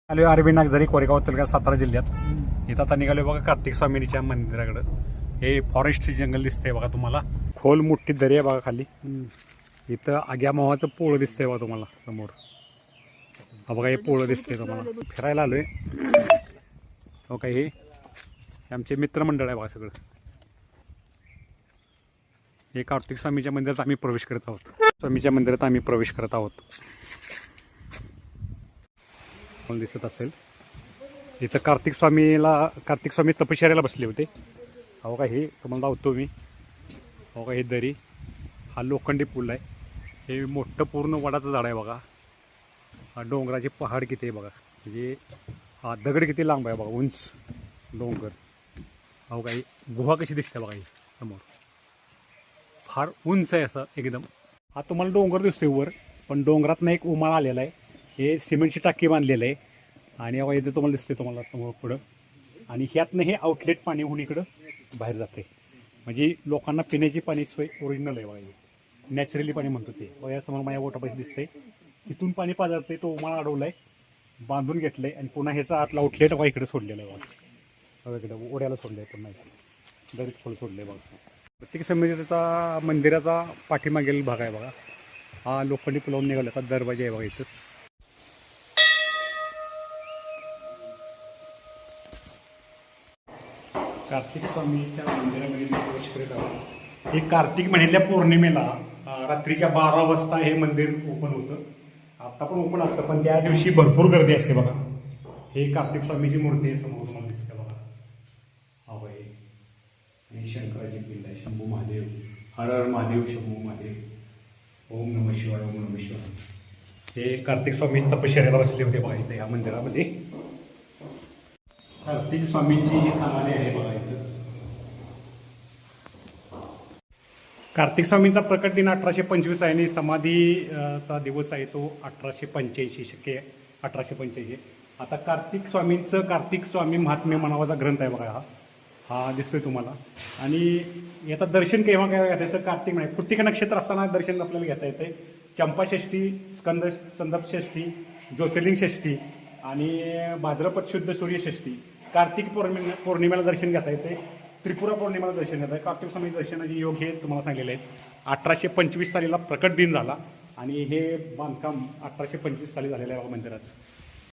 आलो आरबी नागझरी कोरेगाव तालुका सातारा जिल्ह्यात. इथं आता निघालोय बघा कार्तिक स्वामींच्या मंदिराकडं. हे फॉरेस्ट जंगल दिसतंय बघा तुम्हाला. खोल मोठी दरी आहे बघा खाली. इथं आग्या मोहाचं पोळं दिसतंय बघा तुम्हाला समोर. हा बघा हे पोळं दिसतंय तुम्हाला. फिरायला आलोय. हो काय हे आमचे मित्रमंडळ आहे बघा सगळं. हे कार्तिक स्वामीच्या मंदिरात आम्ही प्रवेश करत आहोत. स्वामीच्या मंदिरात आम्ही प्रवेश करत आहोत. दिसत असेल इथं कार्तिक स्वामी तपश्चर्याला बसले होते. हो का हे तुम्हाला धावतो मी. हो का हे दरी, हा लोखंडी पूल आहे. हे मोठं पूर्ण वडाचं झाड आहे बघा. हा डोंगराचे पहाड किती आहे बघा. म्हणजे हा दगड किती लांब आहे बघा, उंच डोंगर. हो का ही गुहा कशी दिसते बघा ही समोर. फार उंच आहे असं एकदम. हा तुम्हाला डोंगर दिसतोय वर, पण डोंगरातनं एक उमाळ आलेला आहे. हे सिमेंटची टाकी बांधलेलं आहे. आणि इथं तुम्हाला दिसते तुम्हाला समोर पुढं. आणि ह्यातनं हे आउटलेट पाणी होऊन इकडं बाहेर जाते. म्हणजे लोकांना पिण्याची पाणी सोय ओरिजिनल आहे बघा. नॅचरली पाणी म्हणतो ते. यासमोर माझ्या वॉटर दिसतंय. तिथून पाणी पाजरते. तो उमाळा अडवलाय, बांधून घेतलंय आणि पुन्हा ह्याचा आतला आउटलेट बघा इकडे सोडलेलं आहे बघा. इकडे ओढ्याला सोडलंय, पुन्हा इकडे दरीत खोल सोडलंय बघा. प्रत्येक समितीचा मंदिराचा पाठीमागील भाग आहे बघा. हा लोखंडी पुलावून निघाला दरवाजा आहे बघा इथं. कार्तिक स्वामीच्या मंदिरामध्ये प्रवेश करीत आहोत. हे कार्तिक महिन्यातल्या पौर्णिमेला रात्रीच्या 12 वाजता हे मंदिर ओपन होतं. आता पण ओपन असतं, पण त्या दिवशी भरपूर गर्दी असते बघा. हे कार्तिक स्वामीची मूर्ती आहे समोर तुम्हाला दिसते बघा. हा बाई हे शंकराची पिंड आहे. शंभू महादेव, हर हर महादेव, शंभू महादेव, ओम नमः शिवाय, ओम नमः शिवाय. हे कार्तिक स्वामी तपश्चर्याला बसले होते बघा इथे या मंदिरामध्ये. कार्तिक स्वामींची ही समाधी आहे बघा इथं. कार्तिक स्वामींचा प्रकट दिन 1825 आहे आणि समाधीचा दिवस आहे तो 1885, शक्य 1885. आता कार्तिक स्वामी महात्म्य म्हणावाचा ग्रंथ आहे बघा. हा दिसतोय तुम्हाला. आणि याचा दर्शन केव्हा काय घेता येतं, कार्तिक महिन्यात कृत्तिका नक्षत्र असताना दर्शन आपल्याला घेता येते. चंपाषष्ठी, संदप षष्ठी, ज्योतिर्लिंग षष्ठी आणि भाद्रपद शुद्ध सूर्यषष्ठी. कार्तिक पौर्णिमेला दर्शन घेता येते. त्रिपुरा पौर्णिमेला दर्शन घेता येते. कार्तिक स्वामी दर्शनाचे योग हे तुम्हाला सांगितलेले आहेत. 1825 सालीला प्रकट दिन झाला आणि हे बांधकाम 1825 साली झालेलं आहे मंदिराचं.